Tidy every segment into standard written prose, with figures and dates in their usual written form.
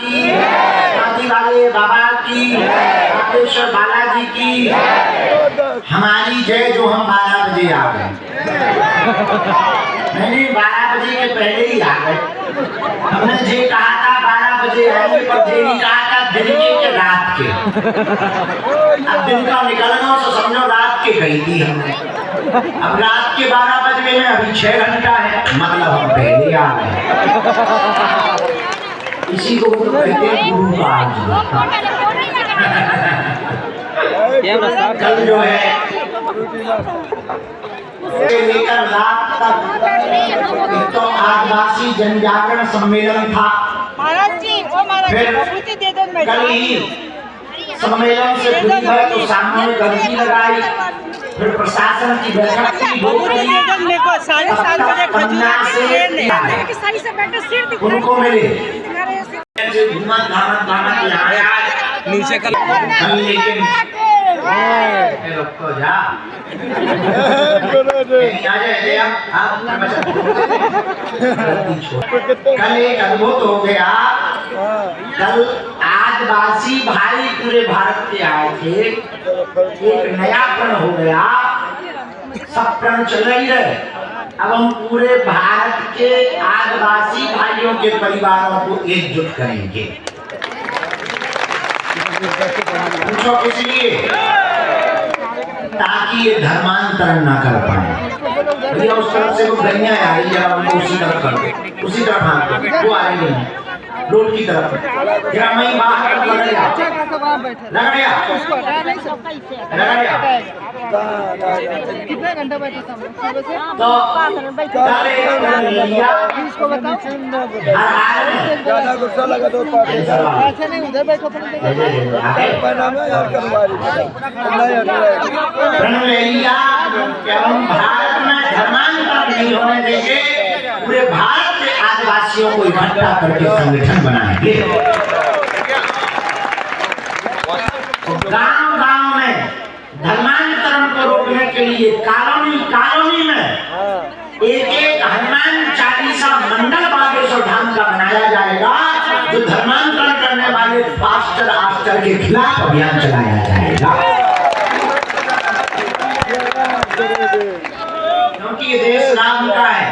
की, शादी वाले बाबा की, रामेश्वर बालाजी की हमारी जय। जो हम 12 बजे आ गए, नहीं 12 बजे के पहले ही आ गए। हमने जी कहा था 12 बजे आएंगे, पर देरी कहा था दिन के रात के। अब दिन का निकलना तो समझो रात के गई थी हमने। अब रात के 12 बजे में अभी 6 घंटा है, मतलब हम पहले आ गए। इसी को तो कहते हैं गुरु काज। कल जो है लेकर रात तक तो आदिवासी जनजागरण सम्मेलन था। फिर कल ही सम्मेलन से फ्री है तो सामने गर्दी लगाई। फिर प्रशासन की बैठक की, उनको मिले नीचे कल, लेकिन तो जा कल एक अद्भुत हो गया। कल आदिवासी भाई पूरे भारत के आए थे, एक नया प्रण हो गया। सब प्रण चल रही है। अब हम पूरे भारत के आदिवासी भाइयों के परिवारों को एकजुट करेंगे। पूछो किस लिए? ताकि ये धर्मांतरण ना कर पाए। भैया उस तरफ से वो गैया आई, जब हम उसी तरफ कर, उसी तरफ हाथ वो आएगी रोड की तरफ। जरा मैं बाहर लग गया कितने घंटे बैठे तो ज्यादा गुस्सा लगा तो नहीं उधर बैठो भारत में धर्मांतरण नहीं होने देंगे। पूरे भारत के आदिवासियों को इकट्ठा करके संगठन बनाएंगे। गांव-गांव में धर्मांतरण को रोकने के लिए कॉलोनी में एक हनुमान चालीसा मंडल बागेश्वर धाम का बनाया जाएगा, जो धर्मांतरण करने वाले पास्टर आस्टर के खिलाफ अभियान चलाया जाएगा। क्योंकि ये देश राम का है,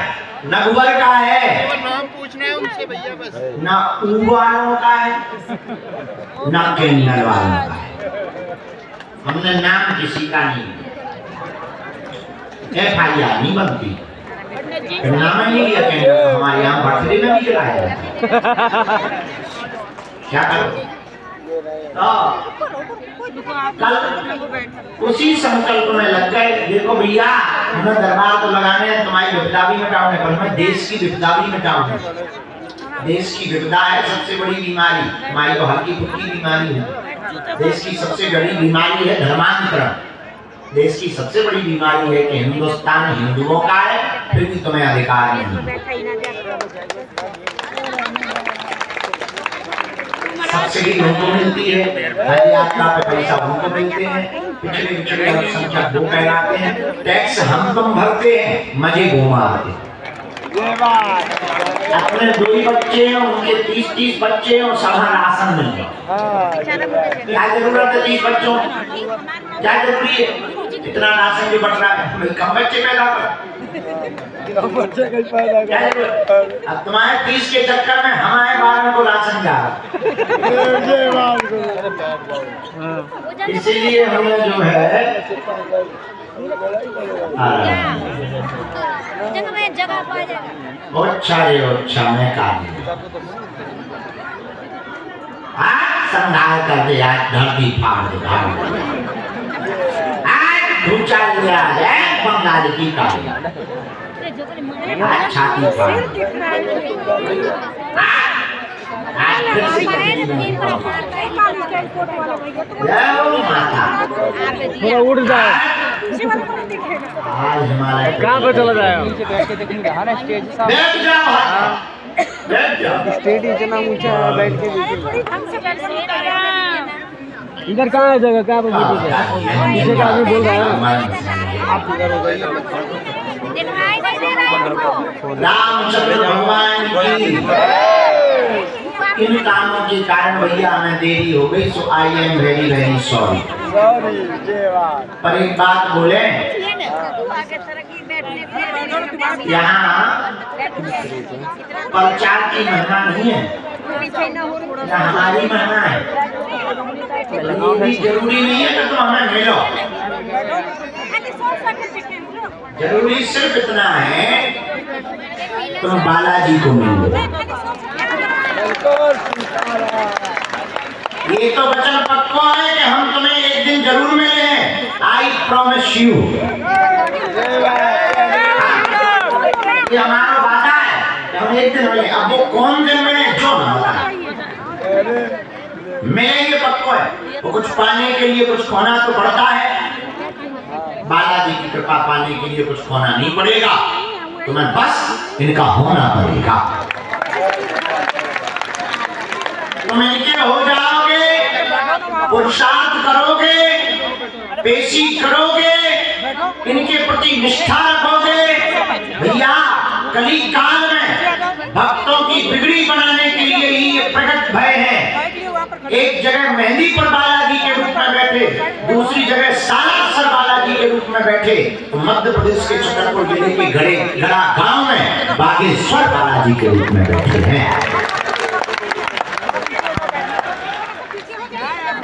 नगवर का है। नाम पूछना है उनसे भैया बस। ना वालों का है, ना केंद्र वालों का है। हमने नाम किसी का नहीं, FIR नहीं बनती। नाम ही नहीं लिया केंद्र, तो हमारे यहाँ बर्थडे में भी चलाया जाता। क्या करो? कल उसी संकल्प में लग गए। देखो भैया, हमें दरबार तो लगाने हैं, तुम्हारी विपदा भी मिटाऊंगे, पर मैं देश की विपदा भी मिटाऊंगा। देश की विपदा है सबसे बड़ी बीमारी, हमारी तो हल्की फुल्की बीमारी है। देश की सबसे बड़ी बीमारी है धर्मांतरण। देश की सबसे बड़ी बीमारी है कि हिंदुस्तान हिंदुओं का है, फिर भी तुम्हें अधिकार नहीं। सब्सिडी उनको मिलती है, हज यात्रा पे पैसा उनको मिलते हैं, पिछड़े अल्पसंख्यक वो कहलाते हैं। टैक्स हम तुम भरते हैं, मजे घूमा आते हैं। अपने 2 बच्चे हैं, उनके 30-30 बच्चे हैं और सब राशन मिल जाए। क्या जरूरत है 30 बच्चों? क्या जरूरी है? इतना राशन जो बट रहा है, कम बच्चे पैदा कर। अब तुम्हारे 30 के चक्कर में हमारे 12 को राशन जा रहा। इसीलिए हमें जो है अच्छा मैं आज संघार कर दे, आज धरती फाड़ दे, आज ढूंचा लिया है बंगाल की काली, आज छाती फाड़ थोड़ा उड़ जाए, आज हिमालय कहाँ पे चला जाए? स्टेज इतना ऊंचा है, बैठ के इधर कहाँ है जगह? क्या पीछे का आदमी बोल रहा है आप इधर हो गए। रामचंद्र भगवान की इन कामों के कारण भैया हमें देरी हो गई, so I am very very sorry. पर एक बात बोले, यहाँ प्रचार की महिमा नहीं है, यहाँ हमारी महिमा है। ये भी जरूरी नहीं है कि तुम हमें मिलो, जरूरी सिर्फ इतना है तुम बालाजी को मिलो। ये तो वचन पक्का है कि हम तुम्हें एक दिन जरूर मिले, आई प्रॉमिस यू। ये हमारा वादा है कि हम एक दिन मिले। अब वो कौन दिन मिले जो ना बताए, मैं ये पक्का है। वो कुछ पाने के लिए कुछ खोना तो पड़ता है, बालाजी की कृपा पाने के लिए कुछ खोना नहीं पड़ेगा, तुम्हें बस इनका होना पड़ेगा। तुम इनके हो जाओगे, पुरुषार्थ करोगे, पेशी करोगे, इनके प्रति निष्ठा रखोगे। भैया कली काल में भक्तों की बिगड़ी बनाने के लिए ही ये प्रकट भय है। एक जगह मेहंदी पर बालाजी के रूप में बैठे, दूसरी जगह सालासर बालाजी के रूप में बैठे, तो मध्य प्रदेश के छतरपुर जिले के गड़ा गांव में बागेश्वर बालाजी के रूप में बैठे हैं।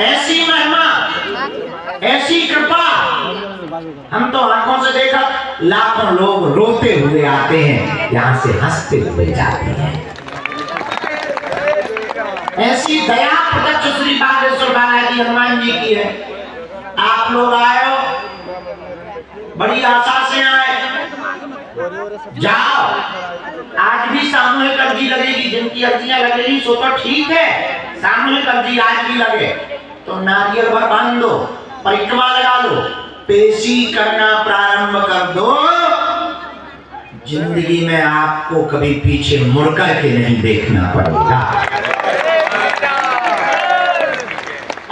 ऐसी महिमा, ऐसी कृपा, हम तो आंखों से देखा लाखों लोग रोते हुए आते हैं, यहाँ से हंसते हुए जाते हैं। ऐसी दया प्रत्यक्ष श्री बागेश्वर बालाजी हनुमान जी की है। आप लोग आए हो, बड़ी आशा से आए, जाओ। आज भी सामूहिक अर्जी लगेगी, जिनकी अर्जियां लगेगी सो तो ठीक है, सामूहिक अर्जी आज भी लगे तो नारियल भर बांध दो, परिक्रमा लगा लो, पेशी करना प्रारंभ कर दो। जिंदगी में आपको कभी पीछे मुड़कर के नहीं देखना पड़ेगा।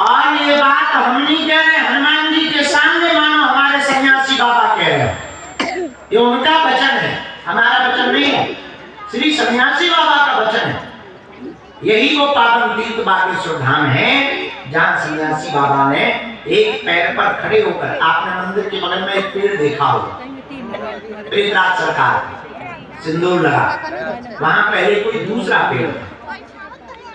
और ये बात हम नहीं कह रहे, हनुमान जी के सामने मानो हमारे सन्यासी बाबा कह रहे हैं। ये उनका वचन है, हमारा वचन नहीं है, श्री सन्यासी बाबा का वचन है। यही वो पावन तीर्थ बागेश्वर धाम है जहाँ सन्यासी बाबा ने एक पैर पर खड़े होकर, आपने मंदिर के बगल में एक पेड़ देखा होगा, प्रेतराज सरकार सिंदूर लगा, वहां पहले कोई दूसरा पेड़ था,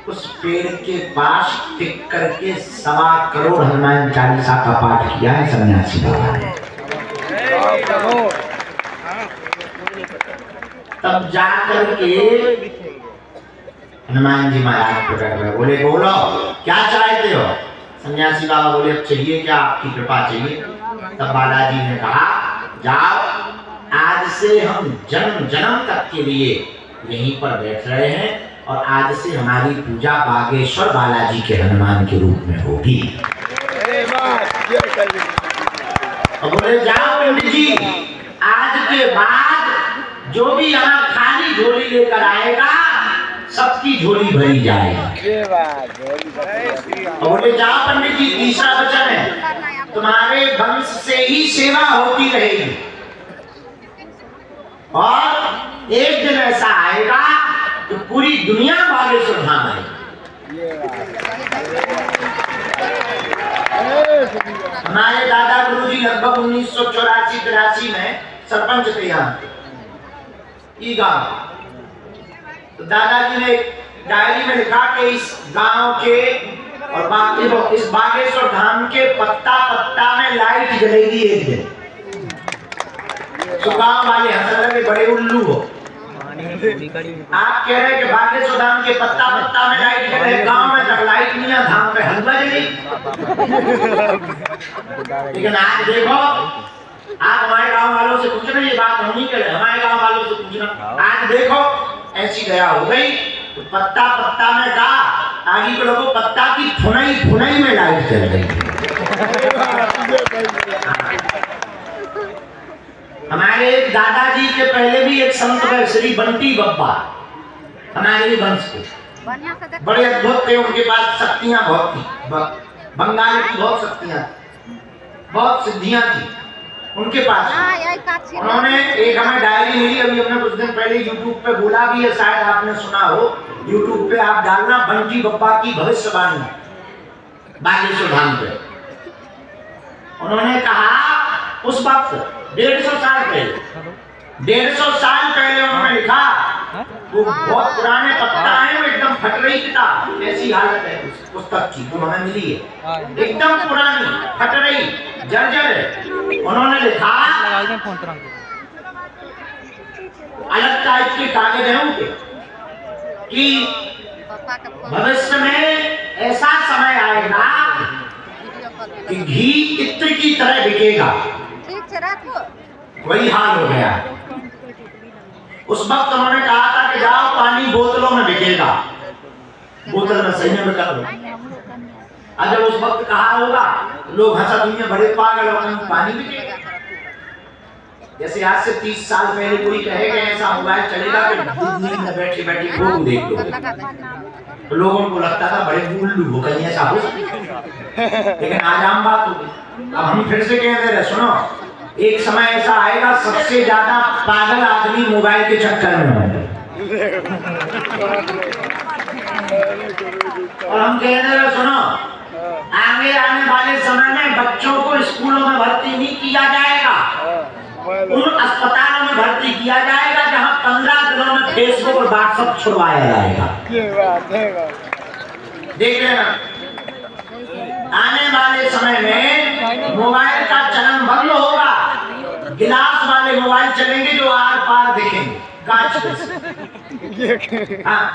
उस पेड़ के पास टिक करके 1.25 करोड़ हनुमान चालीसा का पाठ किया है सन्यासी बाबा ने। तब जाकर के हनुमान जी महाराज प्रकट हुए, बोले बोलो क्या चाहते हो। सन्यासी बाबा बोले अब चाहिए क्या, आपकी कृपा चाहिए। तब बालाजी ने कहा जाओ, आज से हम जन्म जन्म तक के लिए यहीं पर बैठ रहे हैं और आज से हमारी पूजा बागेश्वर बालाजी के हनुमान के रूप में होगी। बोले जाओ पंडित जी, आज के बाद जो भी यहाँ खाली झोली लेकर आएगा सबकी झोली भरी जाएगी। बोले जाओ पंडित जी, तीसरा वचन है तुम्हारे वंश से ही सेवा होती रहेगी और एक दिन ऐसा आएगा तो पूरी दुनिया बागेश्वर धाम आएगी। हमारे दादा गुरुजी लगभग 1984-83 में सरपंच थे यहाँ ये गांव। तो दादाजी ने डायरी में लिखा कि इस गांव के और इस बागेश्वर धाम के पत्ता पत्ता में लाइट जलेगी एक दिन। तो गांव वाले हंसने लगे, बड़े उल्लू हो आप, कह रहे हैं कि बागेश्वर धाम के पत्ता पत्ता में लाइट जले, गांव में तक लाइट नहीं है, धाम पे हलवा जलेगी। लेकिन आज देखो, आप हमारे गांव वालों से पूछ रहे, ये बात हम नहीं कर रहे, हमारे गांव वालों से पूछना। आज देखो ऐसी दया हो गई, तो पत्ता पत्ता में का आगे के लोगों पत्ता की फुनाई फुनाई में लाइट चल गई। हमारे दादाजी के पहले भी एक संत है श्री बंटी बब्बा, हमारे वंश के बड़े अद्भुत थे, उनके पास शक्तियां बहुत थी, बंगाल की बहुत शक्तियां, बहुत सिद्धियां थी। उनके पास। उन्होंने एक हमें डायरी मिली, अभी हमने कुछ दिन पहले यूट्यूब पे बोला भी है, शायद आपने सुना हो, यूट्यूब पे आप डालना बंटी बप्पा की भविष्यवाणी बागेश्वर धाम पे। उन्होंने कहा उस वक्त 150 साल पहले उन्होंने लिखा, वो बहुत पुराने पत्ता है, वो एकदम फट रही किताब, ऐसी हालत है उस पुस्तक की जो हमें मिली है, एकदम पुरानी, फट रही, जर्जर है। उन्होंने लिखा, अलग टाइप के कागज हैं उनके, कि भविष्य में ऐसा समय आएगा कि घी इत्र की तरह बिकेगा। वही हाल हो गया। उस वक्त उन्होंने कहा था कि जाओ पानी बोतलों में बिकेगा, बोतल में सही में बिका लो। अगर उस वक्त कहा होगा, लोग हंसा दुनिया बड़े पागल हो गए, पानी बिकेगा। जैसे आज से 30 साल पहले कोई कहेगा ऐसा मोबाइल चलेगा कि नींद में बैठे बैठे लोग देख लो, तो लोगों को लगता था बड़े उल्लू हो, कहीं ऐसा हो सकता। लेकिन आज आम बात होगी। अब हम फिर से कह रहे, सुनो, एक समय ऐसा आएगा सबसे ज्यादा पागल आदमी मोबाइल के चक्कर में होंगे। और हम कह रहे, सुनो, आगे आने वाले समय में बच्चों को स्कूलों में भर्ती नहीं किया जाएगा, उन अस्पतालों में भर्ती किया जाएगा जहां 15 दिनों में फेसबुक और व्हाट्सएप छुड़वाया जाएगा। देख लेना, आने वाले समय में मोबाइल का चलन बंद होगा, गिलास वाले मोबाइल चलेंगे जो आर पार दिखेंगे कांच से। हाँ,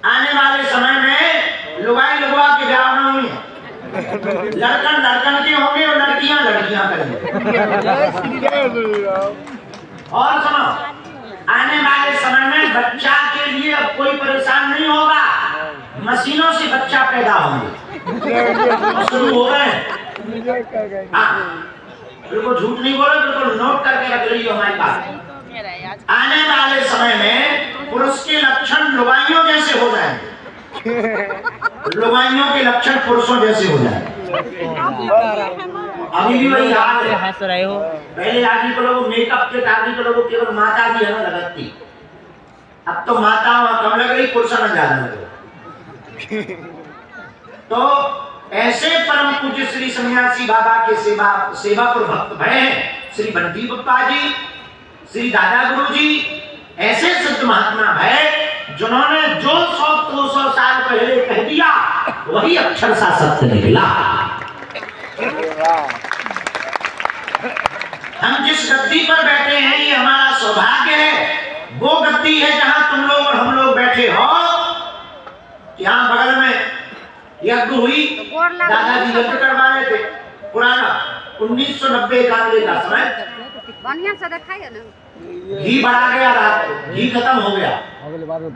आने वाले समय में लुगाई लुगवा के ब्याह न होंगे, लड़कन के होंगे और लड़कियां करेंगे। और सुनो, आने वाले समय में बच्चा के लिए अब कोई परेशान नहीं होगा, मशीनों से बच्चा पैदा होंगे, शुरू हो गए। हाँ, बिल्कुल झूठ नहीं बोलो, बिल्कुल नोट करके रख रही हो हमारी बात। आने वाले समय में पुरुष के लक्षण लुगाइयों जैसे हो जाएंगे, लुगाइयों के लक्षण पुरुषों जैसे हो जाएंगे। अभी भी वही हाल है। हंस रहे हो, पहले आदमी को लोग मेकअप के आदमी को लोग केवल माता भी है ना लगती, अब तो माता कम लग रही, पुरुष में ज्यादा लग रही। तो ऐसे परम पूज्य श्री सन्यासी बाबा के सेवापुर भक्त भय हैं श्री बंटी बप्पा जी, श्री दादा गुरु जी, ऐसे सिद्ध महात्मा भय जिन्होंने जो 100-200 साल पहले कह दिया वही अक्षर सा सत्य निकला। हम जिस गद्दी पर बैठे हैं ये हमारा सौभाग्य है, वो गद्दी है जहां तुम लोग और हम लोग बैठे हो। यहाँ बगल में यज्ञ हुई, दादाजी यज्ञ करवा रहे थे, पुराना 1990-91 का समय, बढ़िया से दिखाइए ना, घी बढ़ा गया, रात को घी खत्म हो गया,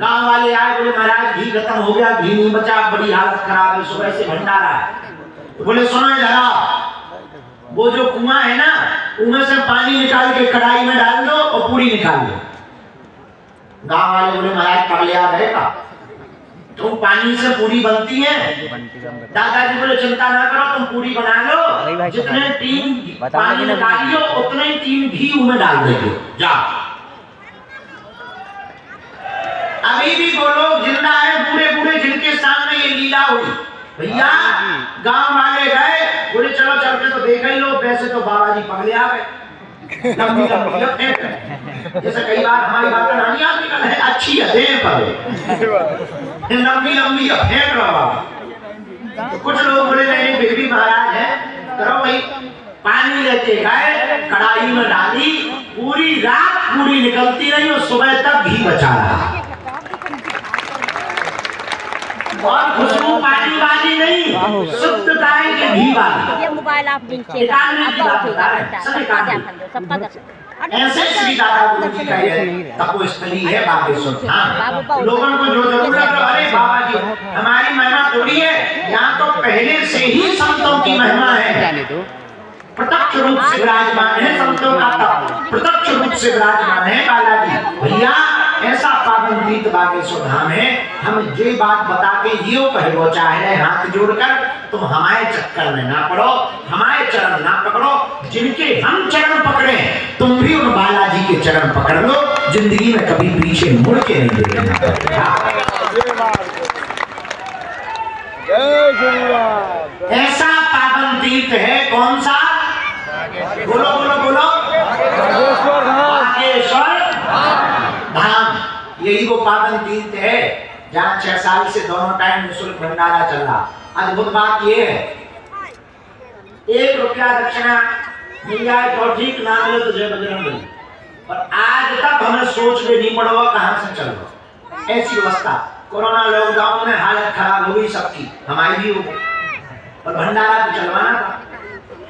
गांव वाले आए, बोले महाराज घी खत्म हो गया, घी नहीं बचा, बड़ी हालत खराब है, सुबह से भंडारा है। तो बोले सुनो जरा, वो जो कुआं है ना, कुएं से पानी निकाल के कढ़ाई में डाल दो और पूरी निकाल दो। गांव वाले बोले महाराज पगले आ गए का, तुम पानी से पूरी बनती है? दादाजी बोले चिंता ना करो, तुम पूरी बना लो, जितने 3 पानी निकालियो उतने 3 घी में डाल देंगे, जाओ। अभी भी वो लोग जिंदा है, बूढ़े बूढ़े जिनके सामने ये लीला हुई। भैया गांव वाले गए, बोले चलो चल के तो देख ही लो, वैसे तो बाबा जी पगले आ गए, जैसे कई बार हमारी बातें रानी आदमी का है, अच्छी है देर पर लंबी लंबी फेंक रहा। तो कुछ लोग बोले नहीं फिर भी महाराज है, करो भाई। पानी लेते गए, कढ़ाई में डाली, पूरी रात पूरी निकलती रही और सुबह तक घी बचा रहा। और खुशबू पानी वाली नहीं, शुद्ध गाय के घी वाली। ये मोबाइल आप नीचे ऐसे श्री दादा गुरु जी का ये तपोस्थली है बागेश्वर धाम। लोगों को जो जरूरत है, अरे बाबा जी हमारी महिमा थोड़ी है, यहाँ तो पहले से ही संतों की महिमा है, प्रत्यक्ष रूप से विराजमान है, संतों का प्रत्यक्ष रूप से विराजमान है बालाजी। भैया ऐसा पावन तीर्थ बागेश्वर धाम है। हम जे बात बता के यो कहबो चाहे हाथ जोड़कर, तुम हमारे चक्कर में ना पड़ो, हमारे चरण ना पकड़ो। जिनके हम चरण पकड़े तुम भी उन बालाजी के चरण पकड़ लो, जिंदगी में कभी पीछे मुड़ के नहीं देखना। ऐसा पावन तीर्थ है कौन सा? बोलो बोलो बोलो, बागेश्वर धाम। यही वो पावन तीर्थ है जहाँ 6 साल से दोनों टाइम निःशुल्क भंडारा चल रहा। अद्भुत बात ये है, 1 रुपया दक्षिणा मिल जाए तो ठीक, ना मिले तो जय बजरंगबली। पर आज तक हमें सोच में नहीं पड़ा कहां से चल रहा। ऐसी व्यवस्था, कोरोना लॉकडाउन में हालत खराब हो गई सबकी, हमारी भी हो गई, पर भंडारा तो चलवाना था।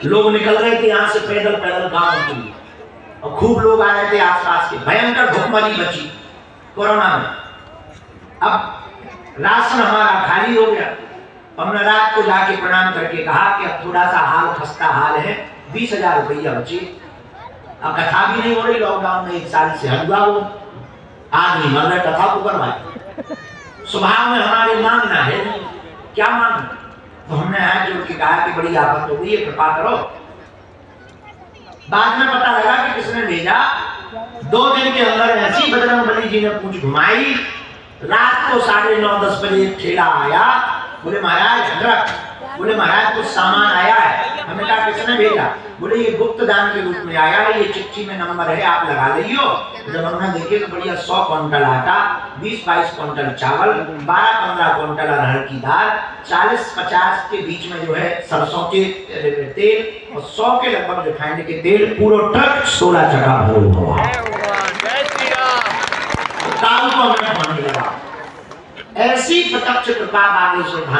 लोग निकल रहे थे यहाँ से पैदल पैदल गांव के लिए, और खूब लोग आ रहे थे आसपास के। भयंकर भुखमरी बची कोरोना में। अब राशन हमारा खाली हो गया। हमने रात को जाके प्रणाम करके कहा कि अब थोड़ा सा हाल खस्ता हाल है, 20,000 रुपया बचे। अब कथा भी नहीं हो रही लॉकडाउन में, 1 साल से हलवा हो, आदमी मर रहे, कथा को करवाए। स्वभाव में हमारे मांगना है नहीं, क्या मांगना? तो हमने हाथ जोड़ के कहा कि बड़ी आफत हो गई है, कृपा करो। बाद में पता लगा कि किसने भेजा। 2 दिन के अंदर ऐसी बजरंगबली जी ने पूछ घुमाई। रात को 9:30-10 बजे ठेला आया। बोले महाराज अदरक, बोले महाराज कुछ सामान आया है। हमने कहा किसने भेजा? बोले ये गुप्त दान के रूप में आया है, ये चिट्ठी में नंबर है, आप लगा लियो। जब हमने देखे तो बढ़िया 100 क्विंटल आटा, 20-22 क्विंटल चावल, 12-15 क्विंटल अरहर की दाल, 40-50 के बीच में जो है सरसों के तेल, और 100 के लगभग रिफाइंड के तेल, पूरा ट्रक 16 चका भरा हुआ। दाल को हमें पानी लगा। ऐसी प्रत्यक्ष कृपा बागेश्वर धाम